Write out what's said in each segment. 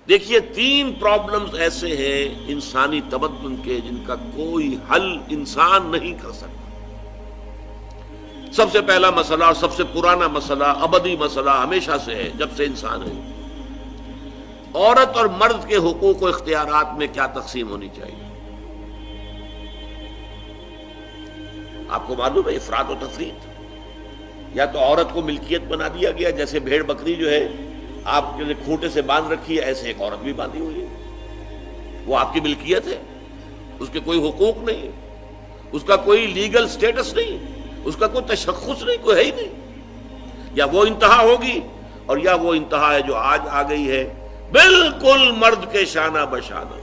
دیکھیے 3 پرابلمز ایسے ہیں انسانی تمدن کے جن کا کوئی حل انسان نہیں کر سکتا۔ سب سے پہلا مسئلہ اور سب سے پرانا مسئلہ، ابدی مسئلہ ہمیشہ سے ہے جب سے انسان ہے، عورت اور مرد کے حقوق و اختیارات میں کیا تقسیم ہونی چاہیے۔ آپ کو معلوم ہے افراط و تفریط، یا تو عورت کو ملکیت بنا دیا گیا، جیسے بھیڑ بکری جو ہے آپ کے لیے کھوٹے سے باندھ رکھی ہے، ایسے ایک عورت بھی باندھی ہوئی ہے، وہ آپ کی ملکیت ہے، اس کے کوئی حقوق نہیں، اس کا کوئی لیگل سٹیٹس نہیں، اس کا کوئی تشخص نہیں، کوئی ہے ہی نہیں۔ یا وہ انتہا ہوگی اور یا وہ انتہا ہے جو آج آ گئی ہے، بالکل مرد کے شانہ بشانہ،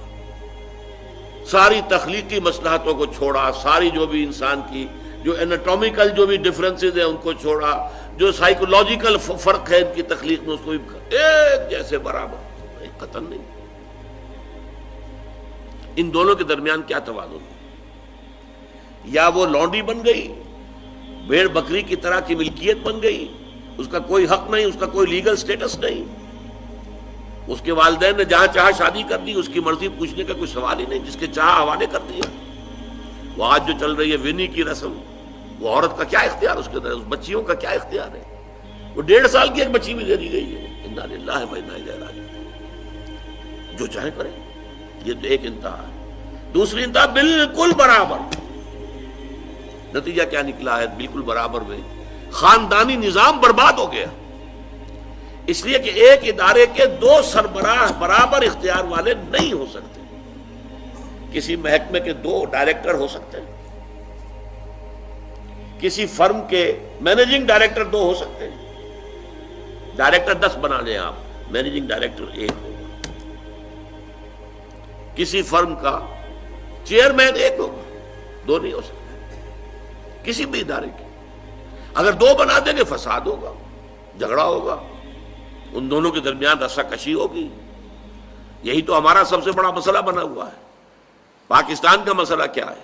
ساری تخلیقی مصلحتوں کو چھوڑا، ساری جو بھی انسان کی جو انیٹومیکل جو بھی ڈفرنسز ہیں ان کو چھوڑا، جو سائیکولوجیکل فرق ہے ان کی تخلیق میں، اس کو بھی ایک جیسے برابر، ایک قطن نہیں۔ ان دونوں کے درمیان کیا توازن ہے؟ یا وہ لونڈی بن گئی، بھیڑ بکری کی طرح کی ملکیت بن گئی، اس کا کوئی حق نہیں، اس کا کوئی لیگل سٹیٹس نہیں، اس کے والدین نے جہاں چاہا شادی کر دی، اس کی مرضی پوچھنے کا کوئی سوال ہی نہیں، جس کے چاہا حوالے کر دیا۔ وہ آج جو چل رہی ہے ونی کی رسم، وہ عورت کا کیا اختیار اس کے اندر ہے، اس بچیوں کا کیا اختیار ہے؟ وہ 1.5 سال کی ایک بچی بھی دے دی گئی ہے، انا للہ و انا الیہ راجعون، جو چاہے کرے۔ یہ تو ایک انتہا ہے۔ دوسری انتہا بالکل برابر، نتیجہ کیا نکلا ہے؟ بالکل برابر میں خاندانی نظام برباد ہو گیا، اس لیے کہ ایک ادارے کے 2 سربراہ برابر اختیار والے نہیں ہو سکتے۔ کسی محکمے کے 2 ڈائریکٹر ہو سکتے ہیں، کسی فرم کے مینیجنگ ڈائریکٹر 2 ہو سکتے ہیں، ڈائریکٹر 10 بنا لیں آپ، مینیجنگ ڈائریکٹر 1 ہوگا، کسی فرم کا چیئرمین 1 ہوگا، 2 نہیں ہو سکتے کسی بھی ادارے کے۔ اگر 2 بنا دیں گے فساد ہوگا، جھگڑا ہوگا، ان دونوں کے درمیان رسا کشی ہوگی۔ یہی تو ہمارا سب سے بڑا مسئلہ بنا ہوا ہے۔ پاکستان کا مسئلہ کیا ہے؟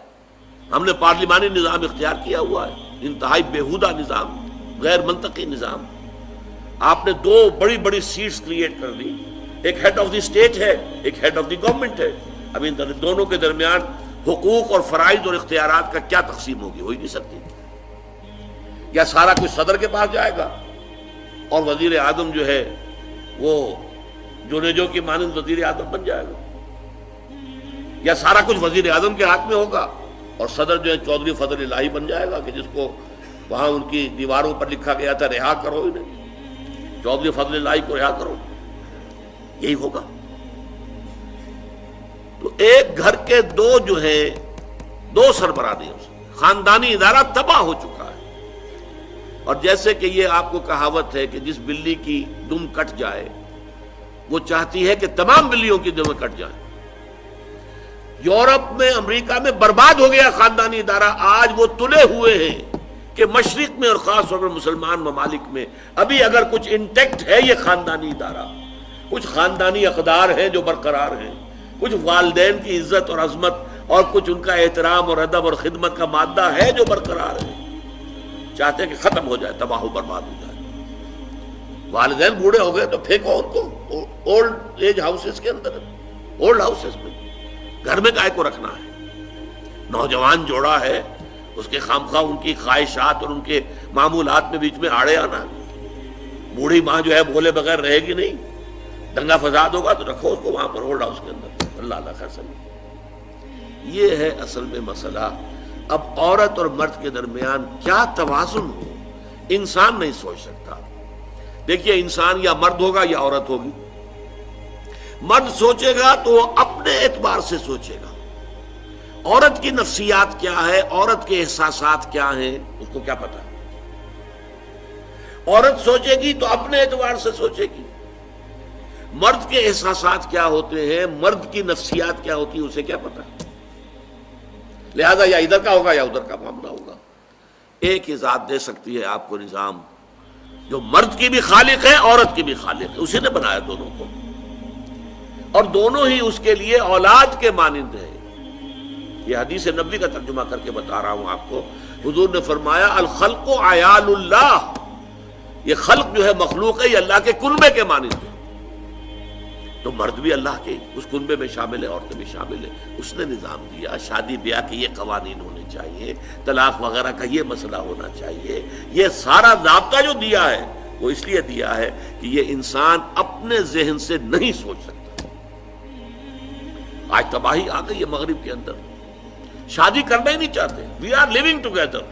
ہم نے پارلیمانی نظام اختیار کیا ہوا ہے، انتہائی بیہودہ نظام، غیر منطقی نظام۔ آپ نے 2 بڑی بڑی سیٹس کریٹ کر دی، ایک ہیڈ آف دی اسٹیٹ ہے، ایک ہیڈ آف دی گورنمنٹ ہے۔ اب ان دونوں کے درمیان حقوق اور فرائض اور اختیارات کا کیا تقسیم ہوگی؟ ہو ہی نہیں سکتی۔ یا سارا کچھ صدر کے پاس جائے گا اور وزیر اعظم جو ہے وہ جونیجو کی مانند وزیر اعظم بن جائے گا، یا سارا کچھ وزیر اعظم کے ہاتھ میں ہوگا اور صدر جو ہے چودھری فضل الہی بن جائے گا، کہ جس کو وہاں ان کی دیواروں پر لکھا گیا تھا رہا کرو انہیں، چودھری فضل الہی کو رہا کرو، یہی ہوگا۔ تو ایک گھر کے 2 جو ہیں 2 سربراہ نہیں ہو سکتے، خاندانی ادارہ تباہ ہو چکا ہے۔ اور جیسے کہ یہ آپ کو کہاوت ہے کہ جس بلی کی دم کٹ جائے وہ چاہتی ہے کہ تمام بلیوں کی دمیں کٹ جائیں۔ یورپ میں، امریکہ میں برباد ہو گیا خاندانی ادارہ، آج وہ تلے ہوئے ہیں کہ مشرق میں اور خاص طور پر مسلمان ممالک میں ابھی اگر کچھ انٹیکٹ ہے یہ خاندانی ادارہ، کچھ خاندانی اقدار ہیں جو برقرار ہیں، کچھ والدین کی عزت اور عظمت اور کچھ ان کا احترام اور ادب اور خدمت کا مادہ ہے جو برقرار ہے۔ چاہتے ہیں کہ ختم ہو جائے، تباہ و برباد ہو جائے۔ والدین بوڑھے ہو گئے تو پھینکو ان کو اولڈ ایج ہاؤسز کے اندر، اولڈ ہاؤسز میں، گھر میں کائے کو رکھنا ہے؟ نوجوان جوڑا ہے، اس کے خامخواہ ان کی خواہشات اور ان کے معمولات میں بیچ میں آڑے آنا۔ بوڑھی ماں جو ہے بولے بغیر رہے گی نہیں، دنگا فساد ہوگا تو رکھو اس کو وہاں پر اولڈ ہاؤس کے اندر۔ اللہ اللہ خیر سمجھ۔ یہ ہے اصل میں مسئلہ۔ اب عورت اور مرد کے درمیان کیا توازن ہو، انسان نہیں سوچ سکتا۔ دیکھیے انسان یا مرد ہوگا یا عورت ہوگی۔ مرد سوچے گا تو وہ اپنے اعتبار سے سوچے گا، عورت کی نفسیات کیا ہے، عورت کے احساسات کیا ہیں، اس کو کیا پتا۔ عورت سوچے گی تو اپنے اعتبار سے سوچے گی، مرد کے احساسات کیا ہوتے ہیں، مرد کی نفسیات کیا ہوتی ہے، اسے کیا پتا۔ لہذا یا ادھر کا ہوگا یا ادھر کا معاملہ ہوگا۔ ایک ہی ذات دے سکتی ہے آپ کو نظام، جو مرد کی بھی خالق ہے عورت کی بھی خالق ہے، اسی نے بنایا دونوں کو، اور دونوں ہی اس کے لیے اولاد کے مانند ہیں۔ یہ حدیث نبوی کا ترجمہ کر کے بتا رہا ہوں آپ کو۔ حضور نے فرمایا الخلق عیال اللہ، یہ خلق جو ہے مخلوق ہے، یہ اللہ کے کنبے کے مانند ہے۔ تو مرد بھی اللہ کے اس کنبے میں شامل ہے، عورتیں بھی شامل ہے. اس نے نظام دیا، شادی بیاہ کے یہ قوانین ہونے چاہیے، طلاق وغیرہ کا یہ مسئلہ ہونا چاہیے. یہ سارا ضابطہ جو دیا ہے وہ اس لیے دیا ہے کہ یہ انسان اپنے ذہن سے نہیں سوچ سکتا. آج تباہی آ گئی ہے مغرب کے اندر، شادی کرنا ہی نہیں چاہتے. We are living together.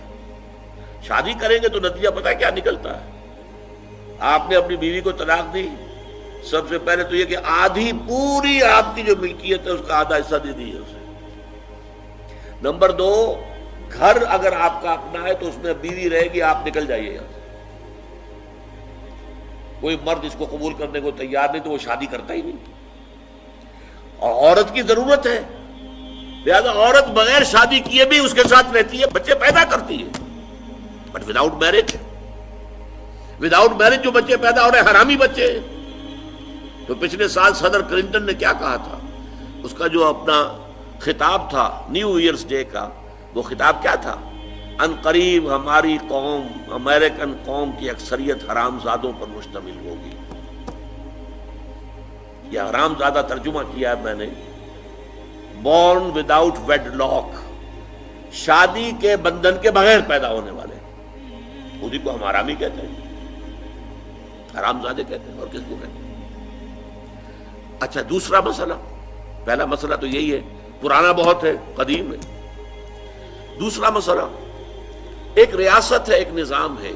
شادی کریں گے تو نتیجہ پتہ ہے کیا نکلتا ہے؟ آپ نے اپنی بیوی کو طلاق دی، سب سے پہلے تو یہ کہ آدھی پوری آپ کی جو ملکیت ہے اس کا آدھا حصہ دے دیے اسے. نمبر 2، گھر اگر آپ کا اپنا ہے تو اس میں بیوی رہے گی، آپ نکل جائیے یہاں سے. کوئی مرد اس کو قبول کرنے کو تیار نہیں تو وہ شادی کرتا ہی نہیں. اور عورت کی ضرورت ہے، لہذا عورت بغیر شادی کیے بھی اس کے ساتھ رہتی ہے، بچے پیدا کرتی ہے. بٹ وداؤٹ میرج جو بچے پیدا ہو رہے ہیں حرامی بچے. تو پچھلے سال صدر کلنٹن نے کیا کہا تھا؟ اس کا جو اپنا خطاب تھا نیو ایئرز ڈے کا، وہ خطاب کیا تھا؟ ان قریب ہماری قوم، امریکن قوم کی اکثریت حرام زادوں پر مشتمل ہوگی. یہ حرام زادہ ترجمہ کیا ہے میں نے، بورن وداؤٹ ویڈ لاک، شادی کے بندھن کے بغیر پیدا ہونے والے. خودی کو ہم حرامی کہتے ہیں، حرام زادے کہتے ہیں، اور کس کو کہتے ہیں؟ اچھا دوسرا مسئلہ، پہلا مسئلہ تو یہی ہے، پرانا بہت ہے، قدیم ہے. دوسرا مسئلہ، ایک ریاست ہے، ایک نظام ہے،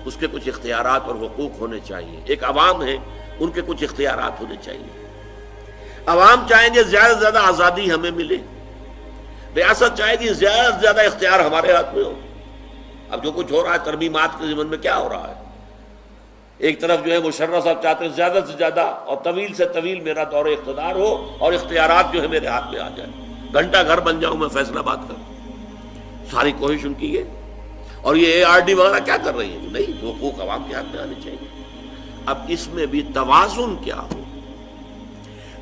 اس کے کچھ اختیارات اور حقوق ہونے چاہیے. ایک عوام ہے، ان کے کچھ اختیارات ہونے چاہیے. عوام چاہیں گے زیادہ سے زیادہ آزادی ہمیں ملے، ریاست چاہے گی زیادہ سے زیادہ اختیار ہمارے ہاتھ میں ہو. اب جو کچھ ہو رہا ہے ترمیمات کے ضمن میں کیا ہو رہا ہے؟ ایک طرف جو ہے مشرف صاحب چاہتے ہیں زیادہ سے زیادہ اور طویل سے طویل میرا دور اقتدار ہو اور اختیارات جو ہے میرے ہاتھ میں آ جائے، گھنٹہ گھر بن جاؤں میں فیصلہ بات کروں. ساری کوشش ان کی ہے. اور یہ ARD وغیرہ کیا کر رہی ہے؟ نہیں، حقوق عوام کے ہاتھ میں آنے چاہیے. اب اس میں بھی توازن کیا ہو؟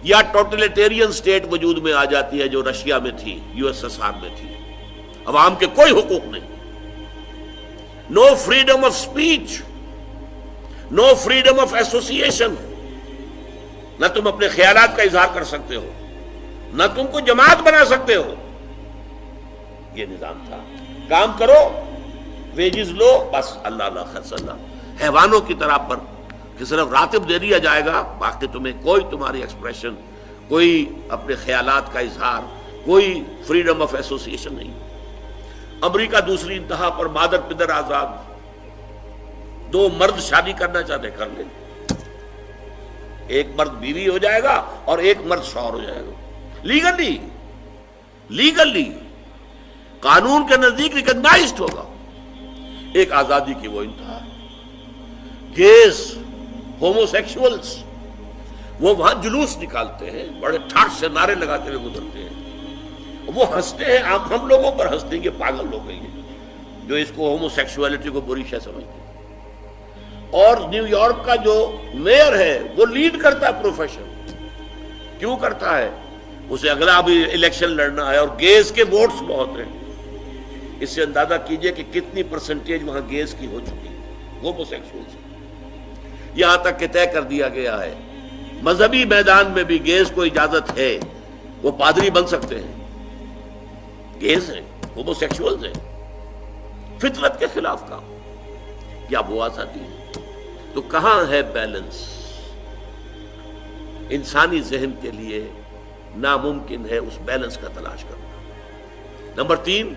یا ٹوٹلیٹیرین سٹیٹ وجود میں آ جاتی ہے جو رشیا میں تھی، USSR میں تھی، عوام کے کوئی حقوق نہیں، no freedom of speech, no freedom of association. نہ تم اپنے خیالات کا اظہار کر سکتے ہو، نہ تم کو جماعت بنا سکتے ہو. یہ نظام تھا. کام کرو، ویجز لو، بس اللہ اللہ خرص اللہ. حیوانوں کی طرح پر کہ صرف راتب دے دیا جائے گا، باقی تمہیں کوئی تمہاری ایکسپریشن، کوئی اپنے خیالات کا اظہار، کوئی فریڈم آف ایسوسیشن نہیں. امریکہ دوسری انتہا پر، مادر پدر آزاد. 2 مرد شادی کرنا چاہتے کر لیں، ایک مرد بیوی ہو جائے گا اور ایک مرد شوہر ہو جائے گا. لیگلی قانون کے نزدیک ریکگنائزڈ ہوگا. ایک آزادی کی وہ انتہا. گیز، ہومو سیکشولز، وہ وہاں جلوس نکالتے ہیں، بڑے ٹھاٹ سے نعرے لگاتے ہوئے گزرتے ہیں. وہ ہنستے ہیں، ہم لوگوں پر ہنستے ہیں، یہ پاگل لوگ ہیں یہ جو اس کو ہومو سیکشولیٹی کو بری شے سمجھتے ہیں. اور نیو یارک کا جو میئر ہے وہ لیڈ کرتا ہے پروفیشن. کیوں کرتا ہے؟ اسے اگلا بھی الیکشن لڑنا ہے اور گیز کے ووٹس بہت ہیں. اس سے اندازہ کیجئے کہ کتنی پرسنٹیج وہاں گیز کی ہو چکی ہے، ہومو سیکشولز. یہاں تک کہ طے کر دیا گیا ہے مذہبی میدان میں بھی گیز کو اجازت ہے، وہ پادری بن سکتے ہیں. گیز ہیں، ہومو سیکشولز ہیں، فطرت کے خلاف کام. کیا وہ آزادی ہے؟ تو کہاں ہے بیلنس؟ انسانی ذہن کے لیے ناممکن ہے اس بیلنس کا تلاش کرنا. نمبر 3،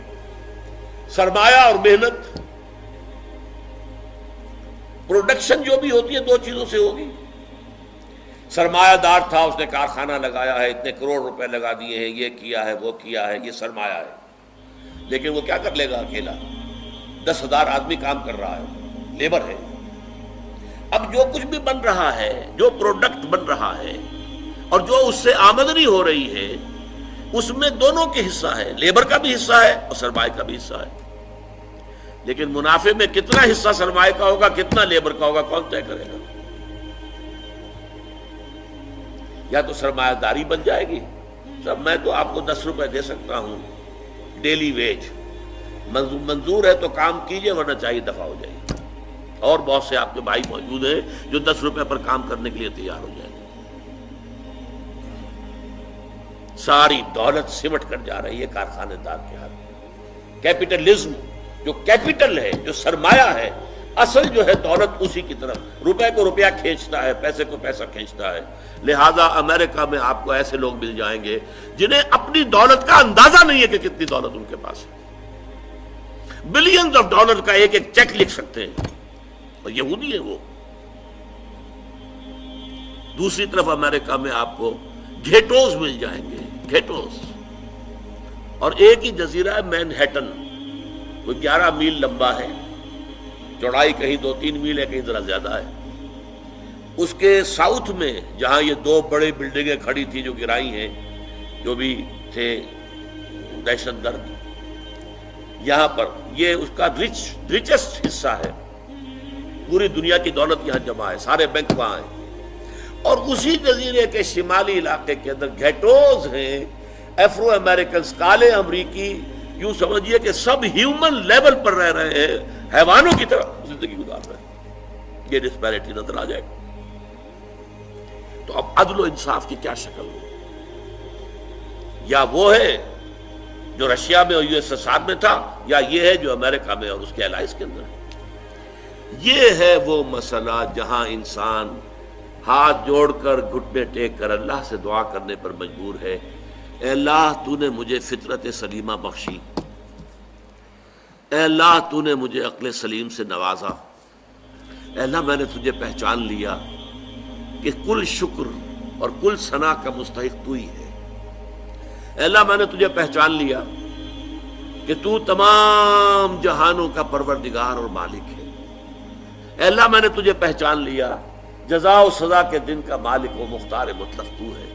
سرمایہ اور محنت. پروڈکشن جو بھی ہوتی ہے 2 چیزوں سے ہوگی. سرمایہ دار تھا، اس نے کارخانہ لگایا ہے، اتنے کروڑ روپے لگا دیے ہیں، یہ کیا ہے، وہ کیا ہے، یہ سرمایہ ہے. لیکن وہ کیا کر لے گا اکیلا؟ 10,000 آدمی کام کر رہا ہے، لیبر ہے. اب جو کچھ بھی بن رہا ہے، جو پروڈکٹ بن رہا ہے اور جو اس سے آمدنی ہو رہی ہے، اس میں دونوں کے حصہ ہے، لیبر کا بھی حصہ ہے اور سرمایہ کا بھی حصہ ہے. لیکن منافع میں کتنا حصہ سرمایہ کا ہوگا، کتنا لیبر کا ہوگا، کون طے کرے گا؟ یا تو سرمایہ داری بن جائے گی، سب میں تو آپ کو 10 روپے دے سکتا ہوں ڈیلی ویج، منظور ہے تو کام کیجئے ورنہ چاہیے دفع ہو جائے گی. اور بہت سے آپ کے بھائی موجود ہیں جو 10 روپے پر کام کرنے کے لیے تیار ہو جائیں گے. ساری دولت سمٹ کر جا رہی ہے کارخانے دار کے ہاتھ میں۔ کیپٹلزم جو کیپٹل ہے، جو سرمایہ ہے، اصل جو ہے دولت اسی کی طرف، روپے کو روپیہ کھینچتا ہے، پیسے کو پیسہ کھینچتا ہے۔ لہذا امریکہ میں آپ کو ایسے لوگ مل جائیں گے جنہیں اپنی دولت کا اندازہ نہیں ہے کہ کتنی دولت ان کے پاس ہے، بلینز آف ڈالر کا ایک ایک چیک لکھ سکتے ہیں، اور یہودی ہے وہ۔ دوسری طرف امریکہ میں آپ کو گھیٹوز مل جائیں گے، گھیٹوز، اور ایک ہی جزیرہ ہے مینہٹن، وہ 11 میل لمبا ہے، چوڑائی کہیں 2-3 میل ہے، کہیں ذرا زیادہ ہے۔ اس کے ساؤتھ میں جہاں یہ 2 بڑے بلڈنگیں کھڑی تھی جو گرائی ہیں، جو بھی تھے دہشت گرد، یہاں پر یہ اس کا ریچسٹ حصہ ہے، پوری دنیا کی دولت یہاں جمع ہے، سارے بینک وہاں ہیں۔ اور اسی جزیرے کے شمالی علاقے کے اندر گھیٹوز ہیں، افرو امریکنز، کالے امریکی، یوں سمجھیے کہ سب ہیومن لیول پر رہ رہے ہیں، حیوانوں کی طرح زندگی گزار رہے ہیں۔ یہ ڈسپیرٹی نظر آ جائے گا۔ تو اب عدل و انصاف کی کیا شکل ہو؟ یا وہ ہے جو رشیا میں اور USSR میں تھا، یا یہ ہے جو امریکہ میں اور اس کے الائز کے اندر ہے۔ یہ ہے وہ مسئلہ جہاں انسان ہاتھ جوڑ کر، گھٹنے ٹیک کر اللہ سے دعا کرنے پر مجبور ہے، اے اللہ تو نے مجھے فطرت سلیمہ بخشی، اے اللہ تو نے مجھے عقل سلیم سے نوازا، اے اللہ میں نے تجھے پہچان لیا کہ کل شکر اور کل ثنا کا مستحق تو ہی ہے، اے اللہ میں نے تجھے پہچان لیا کہ تو تمام جہانوں کا پروردگار اور مالک ہے، اے اللہ میں نے تجھے پہچان لیا جزا و سزا کے دن کا مالک و مختار مطلق تو ہے،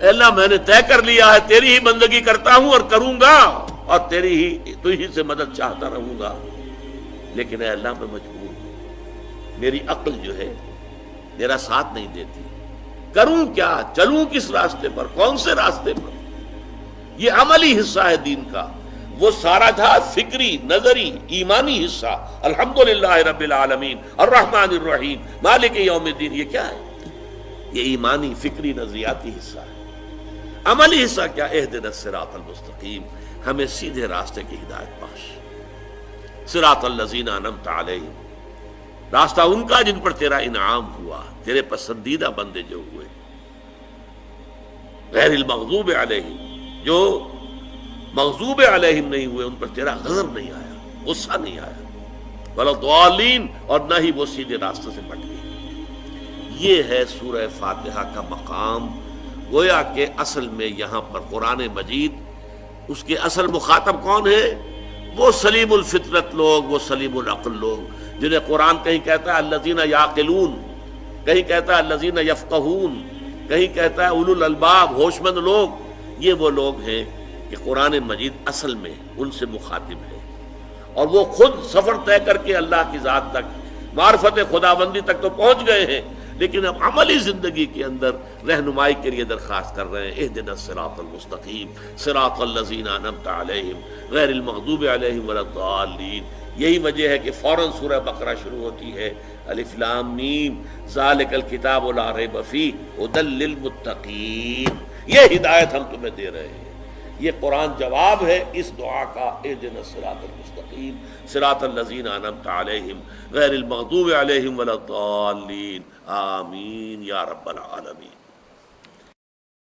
اے اللہ میں نے طے کر لیا ہے تیری ہی بندگی کرتا ہوں اور کروں گا، اور تو ہی سے مدد چاہتا رہوں گا، لیکن اے اللہ میں مجبور ہوں، میری عقل جو ہے میرا ساتھ نہیں دیتی، کروں کیا، چلوں کس راستے پر، کون سے راستے پر؟ یہ عملی حصہ ہے دین کا، وہ سارا تھا فکری، نظری، ایمانی حصہ، الحمدللہ رب العالمین الرحمن الرحیم مالک یوم الدین، یہ کیا ہے؟ یہ ایمانی، فکری، نظریاتی حصہ ہے۔ عملی حصہ کیا؟ اہدنا الصراط المستقیم، ہمیں سیدھے راستے کی ہدایت بخش، صراط الذین انعمت علیہم، راستہ ان کا جن پر تیرا انعام ہوا، تیرے پسندیدہ بندے جو ہوئے، غیر المغضوب علیہم، جو مغضوب علیہم نہیں ہوئے، ان پر تیرا غضب نہیں آیا، غصہ نہیں آیا، ولا الضالین، اور نہ ہی وہ سیدھے راستے سے بٹ گئے۔ یہ ہے سورہ فاتحہ کا مقام۔ گویا کہ اصل میں یہاں پر قرآن مجید، اس کے اصل مخاطب کون ہے؟ وہ سلیم الفطرت لوگ، وہ سلیم العقل لوگ، جنہیں قرآن کہیں کہتا ہے الذین یعقلون، کہیں کہتا ہے الذین یفقہون، کہیں کہتا ہے اولو الالباب، ہوش مند لوگ۔ یہ وہ لوگ ہیں کہ قرآن مجید اصل میں ان سے مخاطب ہے، اور وہ خود سفر طے کر کے اللہ کی ذات تک، معرفت خداوندی تک تو پہنچ گئے ہیں، لیکن اب عملی زندگی کے اندر رہنمائی کے لیے درخواست کر رہے ہیں، اہدنا الصراط المستقیم صراط الذین انعمت علیہم غیر المغضوب علیہم ولا الضالین۔ یہی وجہ ہے کہ فوراً سورہ بقرہ شروع ہوتی ہے، الف لام میم ذالک الکتاب لا ریب فیہ ھدی للمتقین، یہ ہدایت ہم تمہیں دے رہے ہیں۔ یہ قرآن جواب ہے اس دعا کا، اہدنا الصراط المستقیم صراط الذین انعمت علیہم غیر المغضوب علیہم ولا الضالین، آمین یا رب العالمین۔